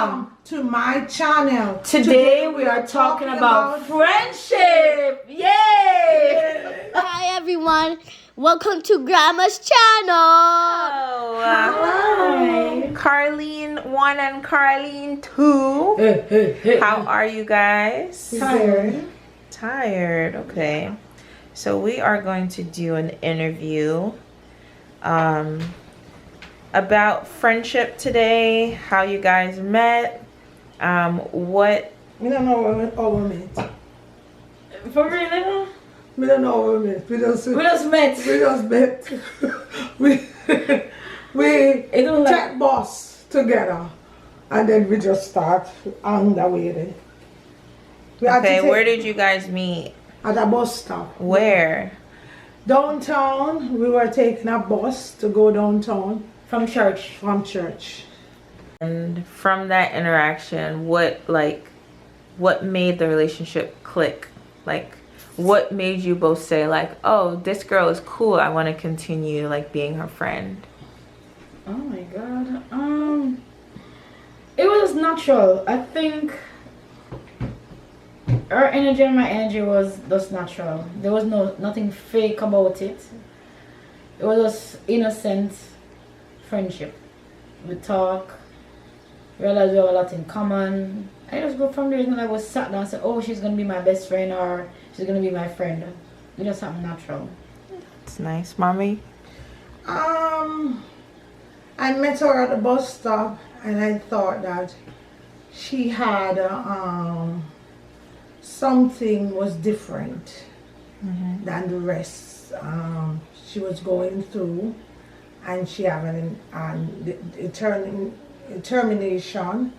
Welcome to my channel. Today we are talking about friendship. Yay! Hi everyone, welcome to Grandma's channel. Hi. Carlene 1 and Carlene 2. How are you guys? Tired, okay. So we are going to do an interview about friendship today, how you guys met, what... We don't know how we met. For real? We don't know how we met. We just met. we take bus together and then we just start on the way then. Okay, where did you guys meet? At a bus stop. Where? Downtown. We were taking a bus to go downtown. From church. From church. And from that interaction, what made the relationship click? Like, what made you both say like, oh, this girl is cool, I want to continue like being her friend? Oh my god. It was natural. I think her energy and my energy was just natural. There was nothing fake about it. It was just innocent friendship. We talk, realize we have a lot in common. I just go from there and I was sat down and said, oh, she's gonna be my best friend or she's gonna be my friend. It just happened natural. It's nice. Mommy? I met her at the bus stop and I thought that she had something was different than the rest. She was going through and she had a determination.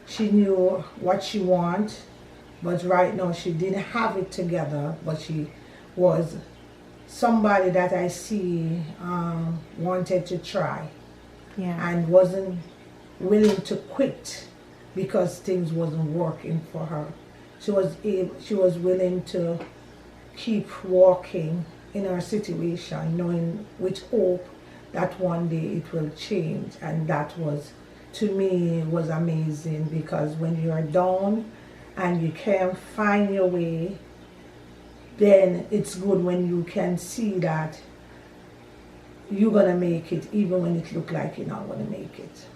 She knew what she wanted, but right now she didn't have it together, but she was somebody that I see wanted to try. Yeah. And wasn't willing to quit because things wasn't working for her. She was willing to keep walking in her situation, knowing with hope that one day it will change. And that was, to me, was amazing, because when you're down and you can't find your way, then it's good when you can see that you're gonna make it, even when it look like you're not gonna make it.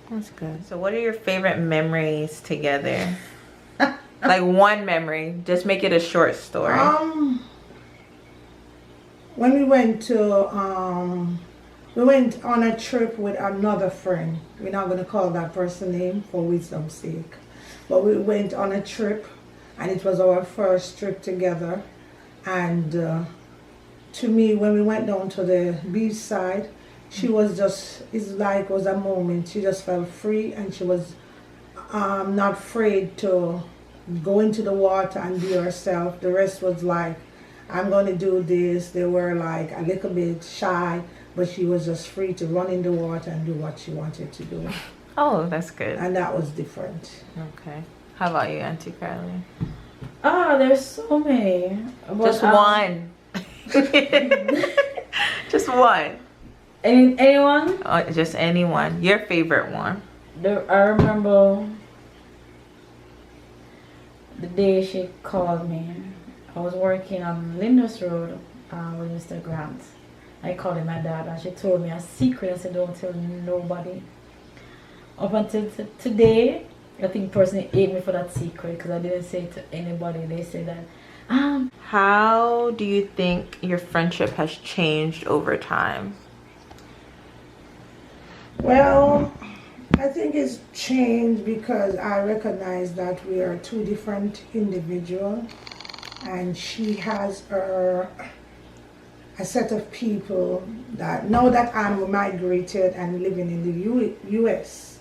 That's good. So what are your favorite memories together? Like one memory, just make it a short story. When we went on a trip with another friend. We're not gonna call that person name for wisdom's sake, but we went on a trip and it was our first trip together. And to me, when we went down to the beach side, she was just, it's like, was a moment. She just felt free and she was not afraid to go into the water and be herself. The rest was like, I'm going to do this. They were like a little bit shy, but she was just free to run in the water and do what she wanted to do. Oh, that's good. And that was different. Okay. How about you, Auntie Carly? There's so many. But, Just one. Just one. Anyone? Just anyone. Your favorite one. I remember the day she called me. I was working on Lindus Road with Mr. Grant. I called him my dad and she told me a secret. I said, don't tell nobody. Up until today, I think personally hate me for that secret because I didn't say it to anybody. They said that. How do you think your friendship has changed over time? Well, I think it's changed because I recognize that we are two different individuals, and she has a set of people that now that I'm migrated and living in the US,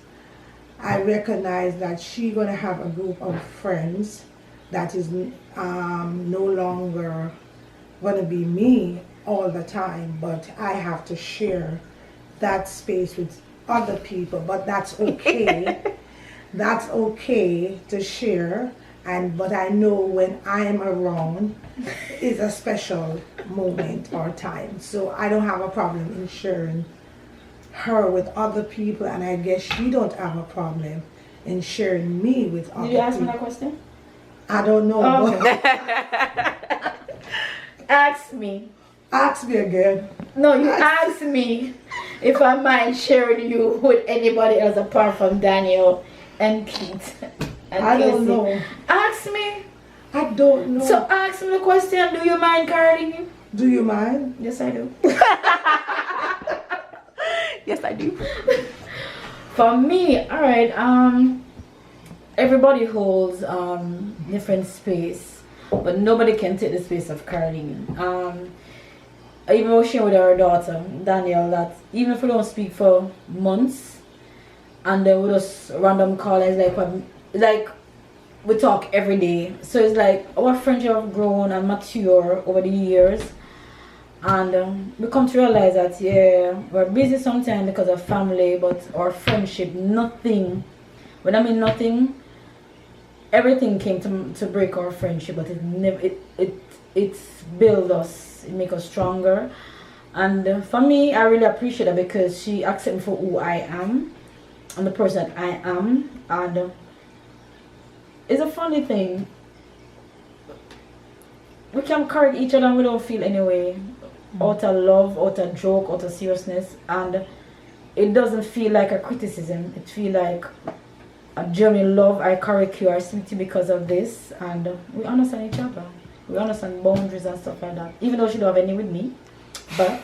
I recognize that she's gonna have a group of friends that is no longer gonna be me all the time, but I have to share that space with other people, but that's okay. That's okay to share, but I know when I am around is a special moment or time, so I don't have a problem in sharing her with other people, and I guess she don't have a problem in sharing me with other Did you ask me people. that question? I don't know. Oh, But Ask me. ask me again. No, you asked me if I mind sharing you with anybody else apart from Daniel and Keith. And I don't Casey. know. Ask me. I don't know. So ask me the question. Do you mind carrying you? Do you mind? Yes, I do. Yes, I do. For me, all right. Everybody holds different space, but nobody can take the space of Caroline. I even was sharing with our daughter Danielle that even if we don't speak for months, and then we just random call, it's like we talk every day. So it's like our friendship have grown and mature over the years. And we come to realize that, yeah, we're busy sometimes because of family, but our friendship, nothing, when I mean nothing, everything came to break our friendship, but it's built us, it make us stronger. And for me, I really appreciate it because she accepted me for who I am and the person that I am. And it's a funny thing. We can correct each other and we don't feel any way. Out of love, out of joke, out of seriousness, and it doesn't feel like a criticism. It feels like a genuine love. I correct you, I speak to you because of this, and we understand each other. We understand boundaries and stuff like that. Even though she don't have any with me, but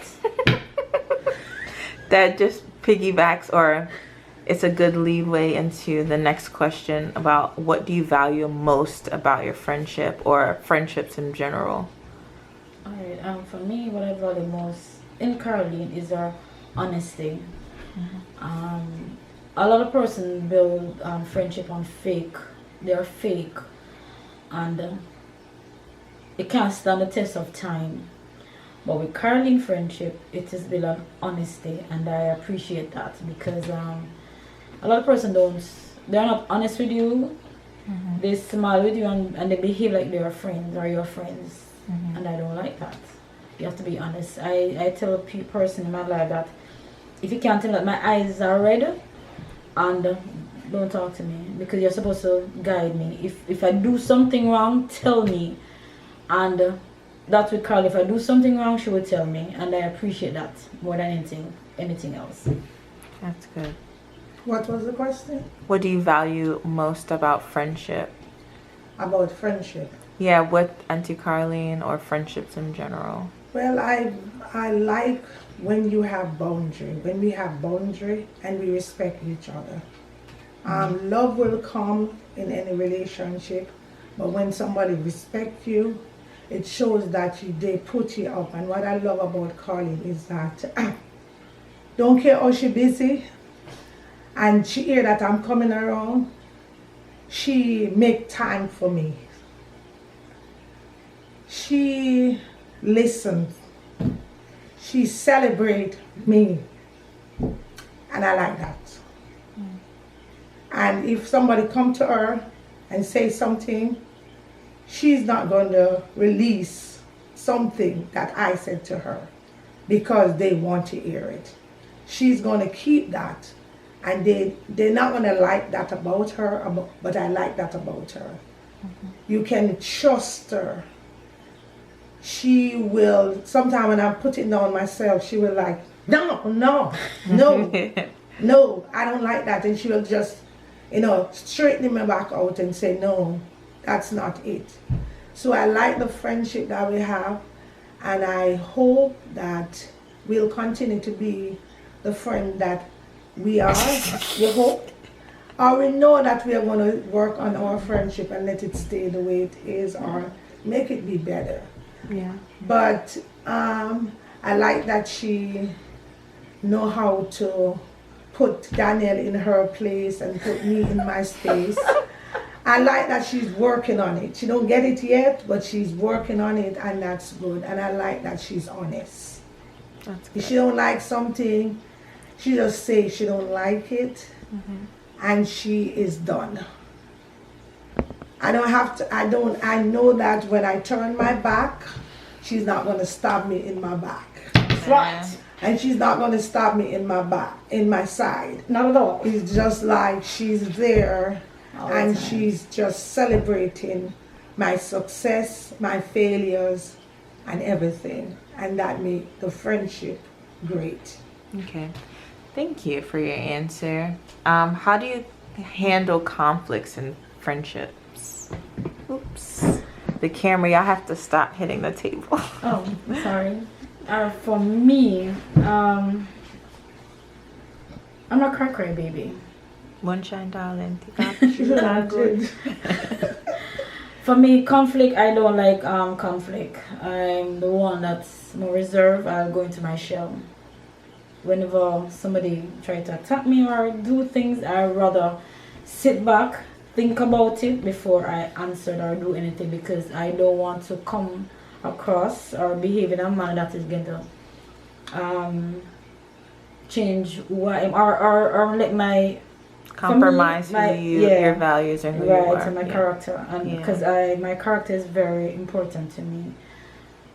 That just piggybacks, or it's a good leadway into the next question about what do you value most about your friendship or friendships in general? alright, for me, what I value most in Caroline is her honesty. A lot of persons build friendship on fake. They are fake, and it can't stand the test of time. But with Caroline friendship, it is built on honesty, and I appreciate that because a lot of persons they're not honest with you. They smile with you and they behave like they're friends or your friends. And I don't like that. You have to be honest. I tell a person in my life that if you can't tell that my eyes are red, and don't talk to me because you're supposed to guide me. If I do something wrong, tell me. And that's with Carl. If I do something wrong, she will tell me, and I appreciate that more than anything else. That's good. What was the question? What do you value most about friendship? About friendship. Yeah, with Auntie Carlene or friendships in general. Well, I like when you have boundary, when we have boundary and we respect each other. Love will come in any relationship, but when somebody respects you, it shows that they put you up. And what I love about Carlene is that don't care how she busy, and she hear that I'm coming around, she make time for me. She listens. She celebrate me. And I like that. And if somebody come to her and say something, she's not going to release something that I said to her because they want to hear it. She's going to keep that. And they're not going to like that about her, but I like that about her. You can trust her. She will, sometimes when I'm putting down myself, she will like, no, I don't like that. And she will just, straighten me back out and say, no, that's not it. So I like the friendship that we have, and I hope that we'll continue to be the friend that we are. We hope. Or we know that we are going to work on our friendship and let it stay the way it is or make it be better. Yeah. But I like that she know how to put Danielle in her place and put me in my space. I like that she's working on it. She don't get it yet, but she's working on it, and that's good. And I like that she's honest. That's good. If she don't like something, she just say she don't like it, and she is done. I don't have to, I know that when I turn my back, she's not going to stab me in my back. Right. And she's not going to stab me in my back, in my side. Not at all. It's just like she's there All the and time. she's just celebrating my success, my failures, and everything. And that made the friendship great. Okay. Thank you for your answer. How do you handle conflicts in friendships? Oops. The camera, y'all have to stop hitting the table. Oh, sorry. For me, I'm a cry baby. Moonshine darling. Take off. Good. For me, conflict, I don't like conflict. I'm the one that's more reserved. I'll go into my shell. Whenever somebody try to attack me or do things, I rather sit back, think about it before I answer or do anything, because I don't want to come across or behave in a manner that is going to change who I am, or let my Compromise my- who you, yeah. your values and who you right are. and my Yeah. character, and Yeah. because my character is very important to me,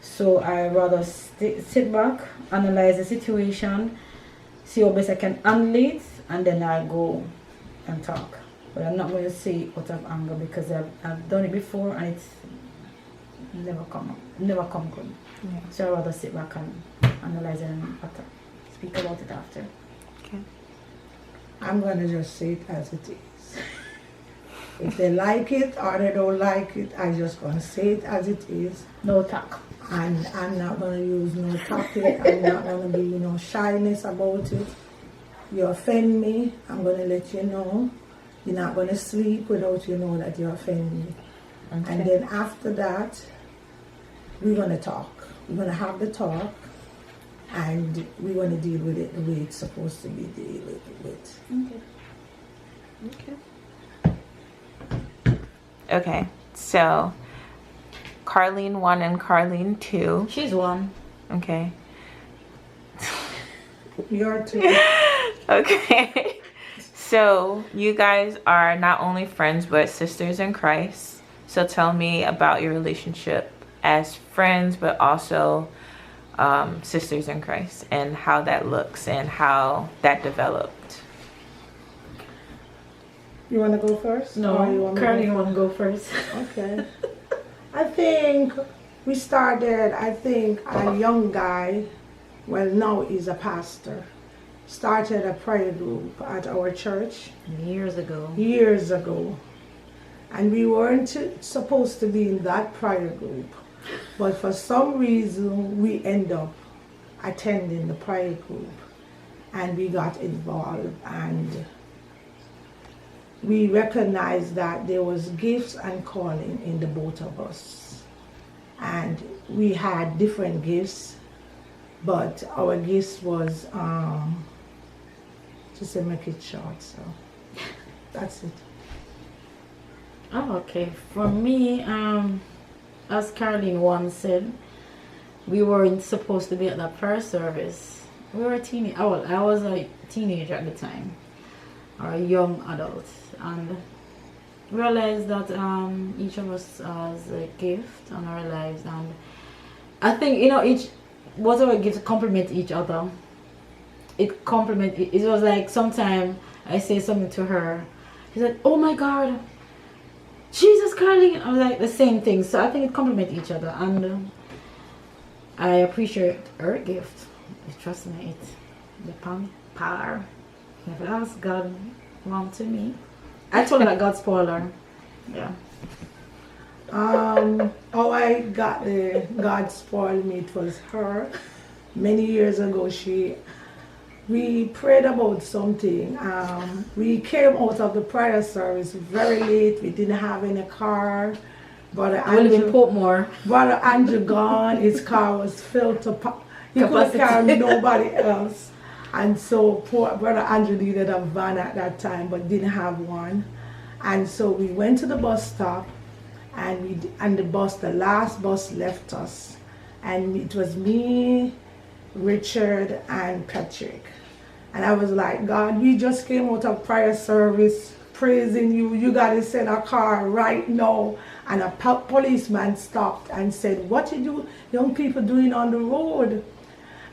so I rather sit back, analyze the situation, see how best I can handle it, and then I go and talk. But I'm not going to say it out of anger, because I've done it before and it's never come good. Yeah. So I rather sit back and analyze it and speak about it after. Okay. I'm going to just say it as it is. If they like it or they don't like it, I'm just going to say it as it is. No talk. And I'm not going to use no tactic. I'm not going to be, shyness about it. You offend me, I'm going to let you know. You're not going to sleep without you know that you offend me. Okay. And then after that, we're going to talk. We're going to have the talk. And we're going to deal with it the way it's supposed to be dealt with. Okay. Okay. So, Carlene 1 and Carlene 2. She's one. Okay. You're too. Okay. So, you guys are not only friends, but sisters in Christ. So, tell me about your relationship as friends, but also sisters in Christ, and how that looks and how that developed. You want to go first? Or you No, want me to Carly go want to go first. Okay. I think we started, a young guy, well, now he's a pastor, started a prayer group at our church Years ago. years ago. And we weren't supposed to be in that prayer group. But for some reason, we end up attending the prayer group. And we got involved. And we recognized that there was gifts and calling in the both of us. And we had different gifts, but our gifts was, just to make it short, so that's it. Oh, okay. For me, as Caroline once said, we weren't supposed to be at that prayer service. We were a teenager. Oh, well, I was a teenager at the time, or a young adult, and realized that each of us has a gift on our lives, and I think each whatever gift complement each other. It was like sometime I say something to her, she said, "Oh my God, Jesus, Carly!" I was like the same thing. So I think it complement each other, and I appreciate her gift. Trust me, it's the power. Never ask God wrong to me. I told her that God spoiled her. Yeah. How I got the God spoiled me, it was her. Many years ago, we prayed about something. We came out of the prayer service very late. We didn't have any car. Brother I live in Andrew, Portmore. Brother Andrew gone. His car was filled to he couldn't carry nobody else. And so poor Brother Andrew needed a van at that time, but didn't have one. And so we went to the bus stop, and the last bus left us, and it was me, Richard, and Patrick. And I was like, God, we just came out of prayer service praising you. You got to send a car right now. And a policeman stopped and said, "What you young people doing on the road?"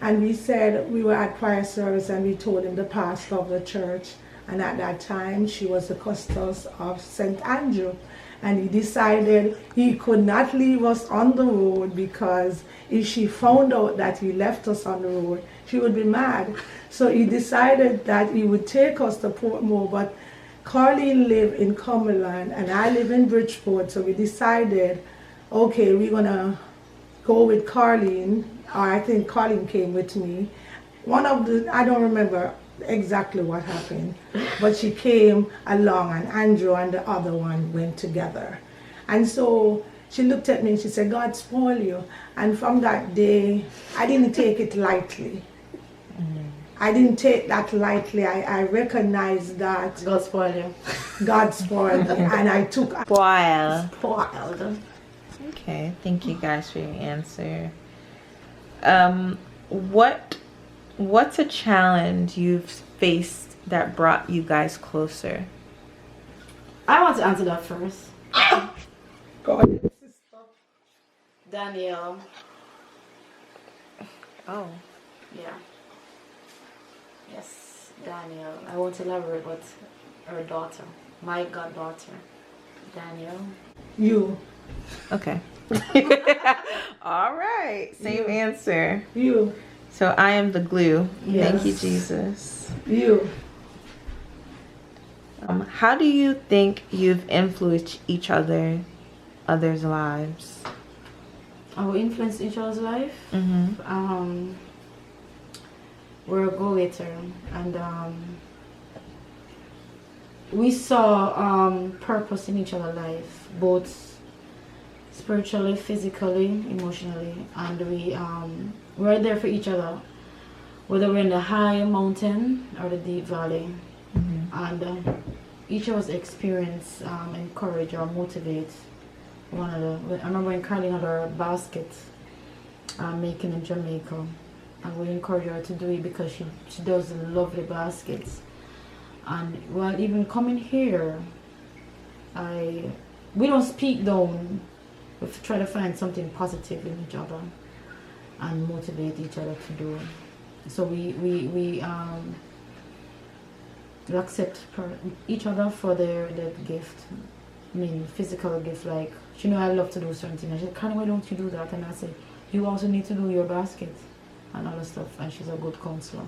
And we said we were at choir service and we told him the pastor of the church. And at that time, she was the custos of St. Andrew. And he decided he could not leave us on the road because if she found out that he left us on the road, she would be mad. So he decided that he would take us to Portmore, but Carleen lived in Cumberland and I live in Bridgeport. So we decided, okay, we're gonna go with Carleen, or I think Carleen came with me. I don't remember exactly what happened, but she came along and Andrew and the other one went together. And so she looked at me and she said, God spoil you. And from that day, I didn't take it lightly. I didn't take that lightly. I recognized that God spoil you. God spoiled me, and I took Spoiled. Okay, thank you guys for your answer. What's a challenge you've faced that brought you guys closer? I want to answer that first. God. Danielle. Oh. Yeah. Yes, Danielle. I won't elaborate, but her daughter, my goddaughter, Danielle. You. Okay. All right. Same answer. You. So I am the glue. Yes. Thank you, Jesus. You. How do you think you've influenced each others' lives? We influence each other's life. Mm-hmm. We're a go-getter, and we saw purpose in each other's life, both spiritually, physically, emotionally, and we're there for each other, whether we're in the high mountain or the deep valley. And each of us experience, encourage or motivate one another. I remember when Carleen had her basket making in Jamaica, and we encourage her to do it because she does lovely baskets. And while even coming here, we don't speak down. We try to find something positive in each other and motivate each other to do. So we accept each other for their gift. I mean, physical gift, like, she know I love to do certain things. She said, Carleen, why don't you do that? And I said, you also need to do your basket and other stuff. And she's a good counselor.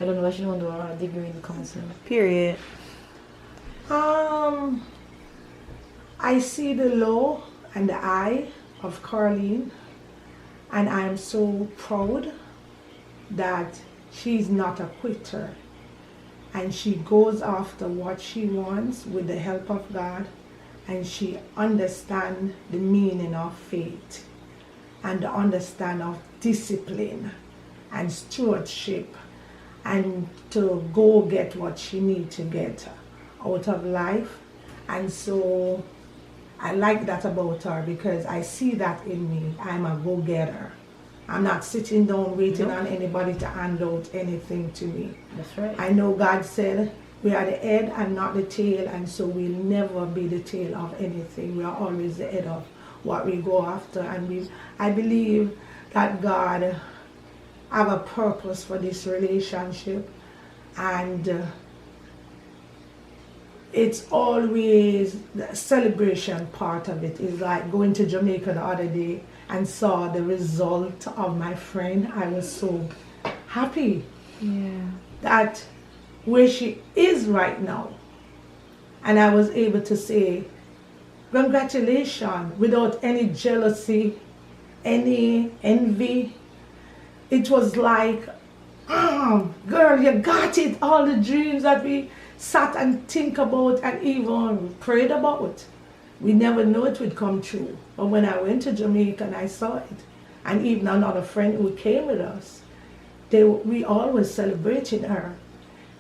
I don't know why she don't do a degree in counseling. Period. I see the low and the eye of Carleen, and I'm so proud that she's not a quitter. And she goes after what she wants with the help of God, and she understands the meaning of faith and the understand of discipline and stewardship, and to go get what she needs to get out of life. And so I like that about her because I see that in me. I'm a go-getter. I'm not sitting down waiting on anybody to hand out anything to me. That's right. I know God said we are the head and not the tail, and so we'll never be the tail of anything. We are always the head of what we go after. And I believe that God have a purpose for this relationship, and it's always the celebration part of it. Is like going to Jamaica the other day and saw the result of my friend. I was so happy that where she is right now, and I was able to say congratulations without any jealousy, any envy. It was like, girl, you got it. All the dreams that we sat and think about and even prayed about, we never knew it would come true. But when I went to Jamaica and I saw it, and even another friend who came with us, we always celebrated her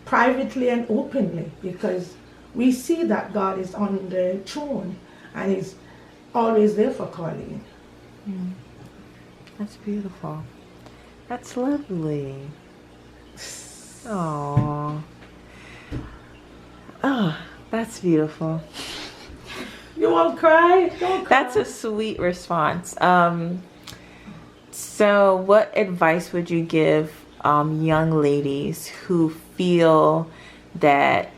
privately and openly, because we see that God is on the throne and He's always there for Carleen. That's beautiful. That's lovely. Oh. Oh, that's beautiful. You won't cry? Don't cry. That's a sweet response. So, what advice would you give young ladies who feel that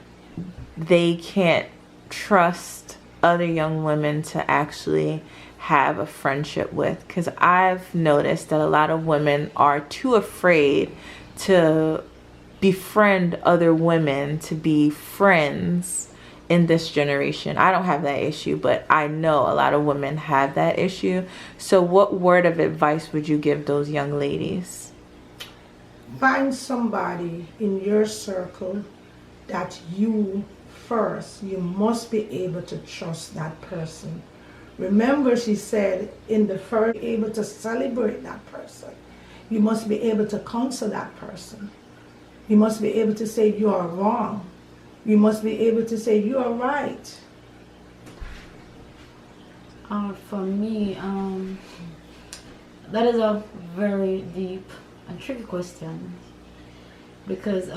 they can't trust other young women to actually have a friendship with? Because I've noticed that a lot of women are too afraid to befriend other women, to be friends in this generation. I don't have that issue, but I know a lot of women have that issue. So what word of advice would you give those young ladies? Find somebody in your circle that you must be able to trust that person. Remember, she said in the first, able to celebrate that person. You must be able to counsel that person. You must be able to say you are wrong. You must be able to say you are right. For me, that is a very deep and tricky question, because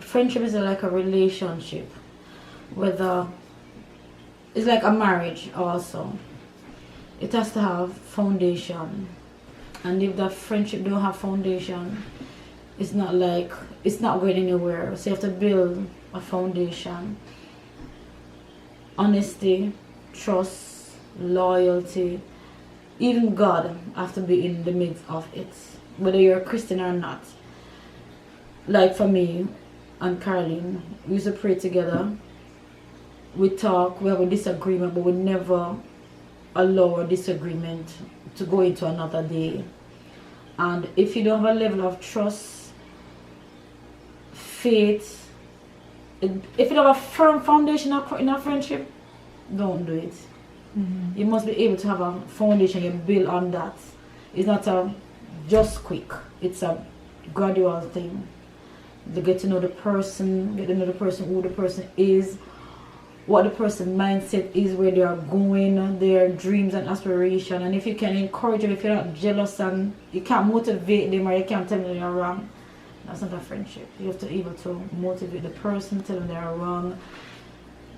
friendship is like a relationship, whether it's like a marriage also. It has to have foundation, and if that friendship don't have foundation, it's not going anywhere. So you have to build a foundation. Honesty, trust, loyalty, even God have to be in the midst of it, whether you're a Christian or not. Like for me and Caroline, we used to pray together. We talk, we have a disagreement, but we never allow a disagreement to go into another day. And if you don't have a level of trust, faith, if you don't have a firm foundation in a friendship, don't do it. You must be able to have a foundation you build on that. It's not a just quick, it's a gradual thing. To get to know the person, who the person is, what the person's mindset is, where they are going, their dreams and aspirations. And if you can encourage them, if you're not jealous and you can't motivate them, or you can't tell them they're wrong, that's not a friendship. You have to be able to motivate the person, tell them they're wrong,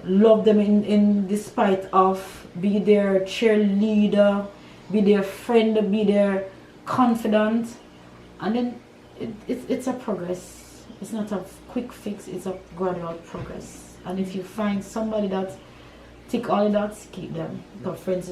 love them in despite of, be their cheerleader, be their friend, be their confidant. And then it's a progress. It's not a quick fix, it's a gradual progress. And if you find somebody that tick all of that, keep them. Because friends